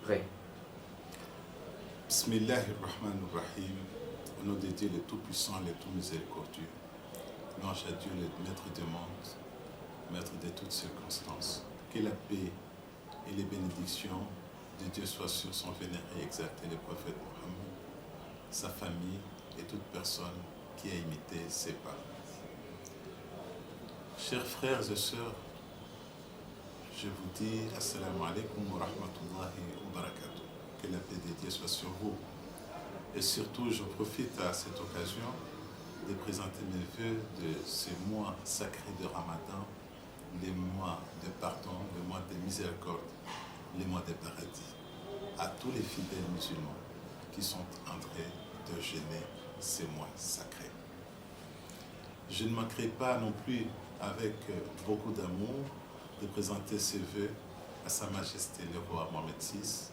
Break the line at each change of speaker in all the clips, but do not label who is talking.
Prêt.
Bismillahirrahmanirrahim. Au nom de Dieu le Tout-Puissant, le Tout Miséricordieux. Louange à Dieu, le Maître du monde, Maître de toutes circonstances. Que la paix et les bénédictions de Dieu soient sur son vénéré et exalté, le prophète Mohammed, sa famille et toute personne qui a imité ses pas. Chers frères et sœurs, je vous dis Assalamu alaikum wa rahmatullahi wa barakatuh. Que la paix de Dieu soit sur vous. Et surtout, je profite à cette occasion de présenter mes vœux de ce mois sacré de Ramadan, les mois de pardon, le mois de miséricorde, les mois de paradis, à tous les fidèles musulmans qui sont en train de jeûner ces mois sacrés. Je ne manquerai pas non plus, avec beaucoup d'amour, de présenter ces vœux à Sa Majesté le roi Mohamed VI,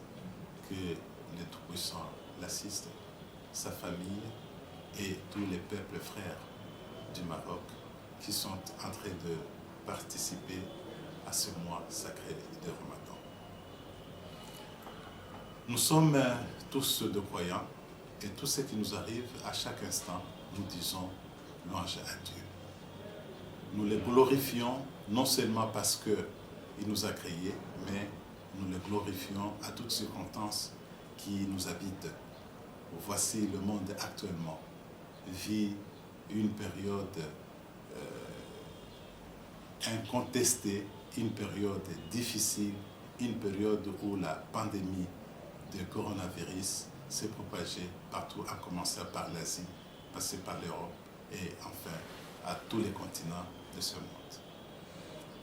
que le Tout-Puissant l'assiste, sa famille et tous les peuples frères du Maroc qui sont en train de participer à ce mois sacré de Ramadan. Nous sommes tous de croyants et tout ce qui nous arrive à chaque instant, nous disons louange à Dieu. Nous le glorifions non seulement parce qu'il nous a créés, mais nous le glorifions à toutes circonstances qui nous habitent. Voici le monde actuellement vit une période incontestée, une période difficile, une période où la pandémie de coronavirus s'est propagée partout, à commencer par l'Asie, passer par l'Europe et enfin à tous les continents de ce monde.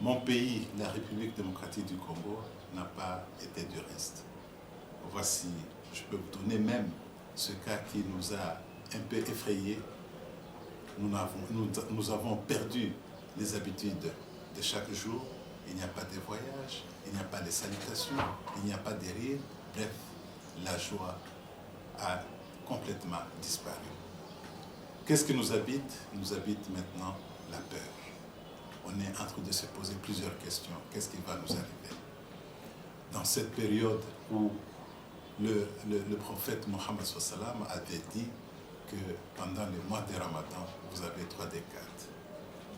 Mon pays, la République démocratique du Congo, n'a pas été du reste. Voici, je peux vous donner même ce cas qui nous a un peu effrayés. Nous avons perdu les habitudes de chaque jour. Il n'y a pas de voyage, il n'y a pas de salutations, il n'y a pas de rires. Bref, la joie a complètement disparu. Qu'est-ce qui nous habite? Nous habite maintenant la peur. On est en train de se poser plusieurs questions. Qu'est-ce qui va nous arriver? Dans cette période où le prophète Mohammed sallam avait dit que pendant le mois de Ramadan, vous avez 3 décades.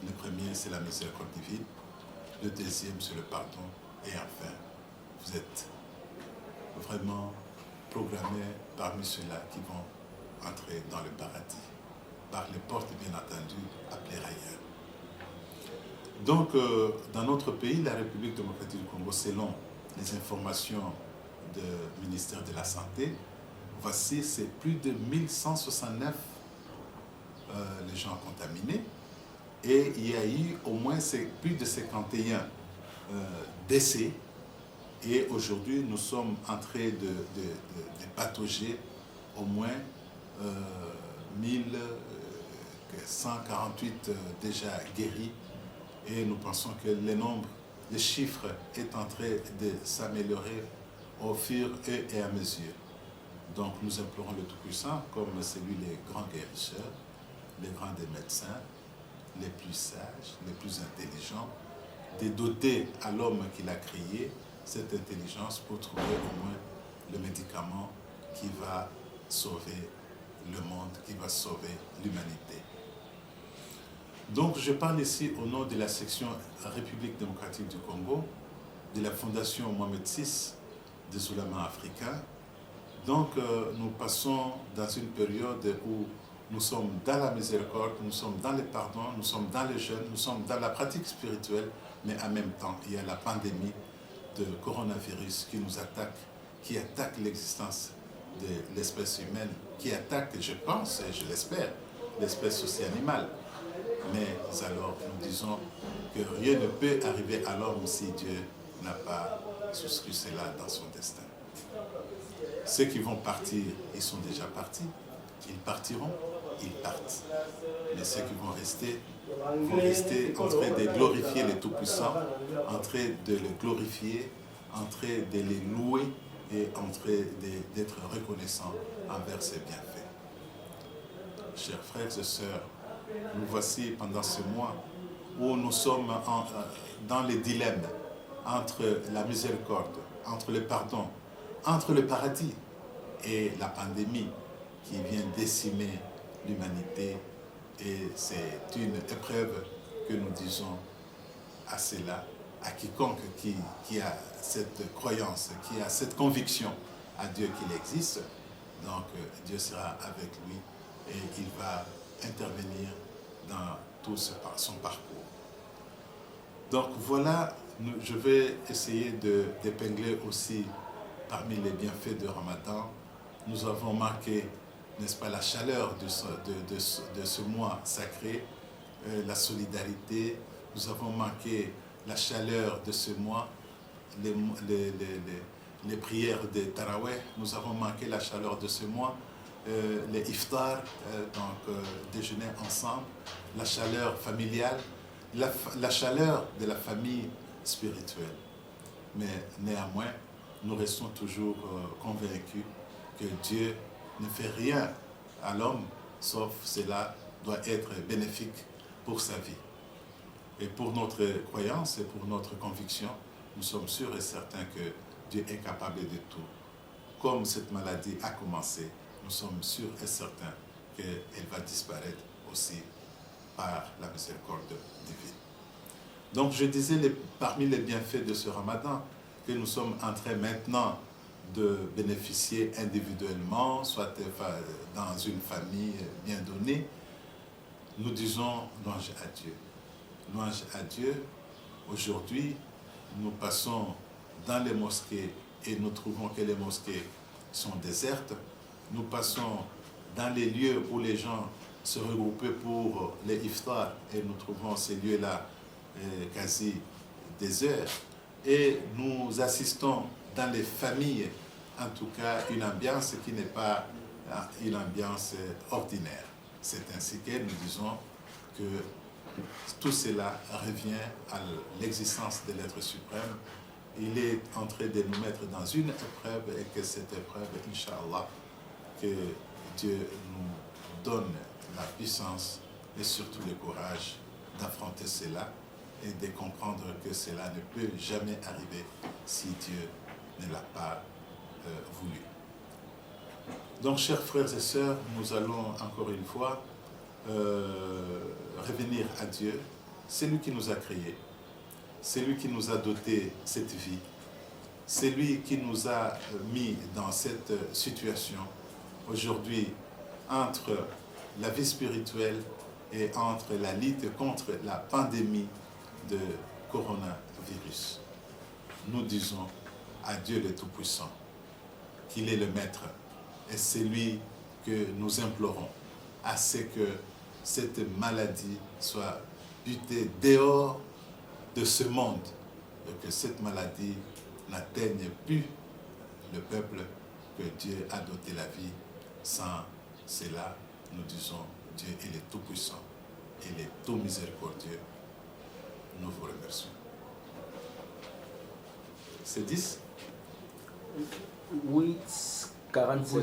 Le premier, c'est la miséricorde divine. Le deuxième, c'est le pardon. Et enfin, vous êtes vraiment programmés parmi ceux-là qui vont entrer dans le paradis, par les portes, bien entendu, appelées Rayyan. Donc, dans notre pays, la République démocratique du Congo, selon les informations du ministère de la Santé, voici, c'est plus de 1169 les gens contaminés et il y a eu au moins plus de 51 décès et aujourd'hui nous sommes en train de patauger au moins 1148 déjà guéris et nous pensons que le chiffre est en train de s'améliorer au fur et à mesure. Donc nous implorons le Tout-Puissant, comme c'est lui les grands guérisseurs, les grands des médecins, les plus sages, les plus intelligents, de doter à l'homme qu'il a créé cette intelligence pour trouver au moins le médicament qui va sauver le monde, qui va sauver l'humanité. Donc je parle ici au nom de la section République démocratique du Congo, de la Fondation Mohamed VI, des oulémas africains. Donc nous passons dans une période où nous sommes dans la miséricorde, nous sommes dans le pardon, nous sommes dans le jeûne, nous sommes dans la pratique spirituelle, mais en même temps il y a la pandémie de coronavirus qui nous attaque, qui attaque l'existence de l'espèce humaine, qui attaque, je pense et je l'espère, l'espèce aussi animale. Mais alors nous disons que rien ne peut arriver à l'homme si Dieu n'a pas souscrit cela dans son destin. Ceux qui vont partir, ils sont déjà partis. Ils partiront, ils partent. Mais ceux qui vont rester en train de glorifier les Tout-Puissants, en train de les glorifier, en train de les louer et en train d'être reconnaissants envers ses bienfaits. Chers frères et sœurs, nous voici pendant ce mois où nous sommes dans les dilemmes entre la miséricorde, entre le pardon, entre le paradis et la pandémie qui vient décimer l'humanité. Et c'est une épreuve que nous disons à cela, à quiconque qui a cette croyance, qui a cette conviction à Dieu qu'il existe. Donc Dieu sera avec lui et il va intervenir dans tout son parcours. Donc voilà, je vais essayer d'épingler aussi parmi les bienfaits de Ramadan. Nous avons marqué, n'est-ce pas, la chaleur de ce mois sacré, la solidarité. Nous avons marqué la chaleur de ce mois, les prières de Taraweh. Nous avons marqué la chaleur de ce mois, les iftar, donc déjeuner ensemble, la chaleur familiale, la chaleur de la famille spirituelle. Mais néanmoins, nous restons toujours convaincus que Dieu ne fait rien à l'homme, sauf cela doit être bénéfique pour sa vie. Et pour notre croyance et pour notre conviction, nous sommes sûrs et certains que Dieu est capable de tout. Comme cette maladie a commencé, nous sommes sûrs et certains qu'elle va disparaître aussi par la miséricorde divine. Donc je disais parmi les bienfaits de ce Ramadan que nous sommes en train maintenant de bénéficier individuellement, soit dans une famille bien donnée. Nous disons louange à Dieu. Louange à Dieu. Aujourd'hui, nous passons dans les mosquées et nous trouvons que les mosquées sont désertes. Nous passons dans les lieux où les gens se regroupaient pour les iftars et nous trouvons ces lieux-là quasi déserts. Et nous assistons dans les familles, en tout cas, une ambiance qui n'est pas une ambiance ordinaire. C'est ainsi que nous disons que tout cela revient à l'existence de l'être suprême. Il est en train de nous mettre dans une épreuve et que cette épreuve, Inch'Allah, que Dieu nous donne la puissance et surtout le courage d'affronter cela et de comprendre que cela ne peut jamais arriver si Dieu ne l'a pas voulu. Donc, chers frères et sœurs, nous allons encore une fois revenir à Dieu. C'est lui qui nous a créés, c'est lui qui nous a doté cette vie, c'est lui qui nous a mis dans cette situation aujourd'hui entre la vie spirituelle et entre la lutte contre la pandémie de coronavirus. Nous disons à Dieu le Tout-Puissant qu'il est le Maître et c'est lui que nous implorons à ce que cette maladie soit butée dehors de ce monde et que cette maladie n'atteigne plus le peuple que Dieu a doté la vie. Sans cela, nous disons Dieu il est tout puissant, il est tout miséricordieux. Nous vous remercions. C'est 10
Oui, 47.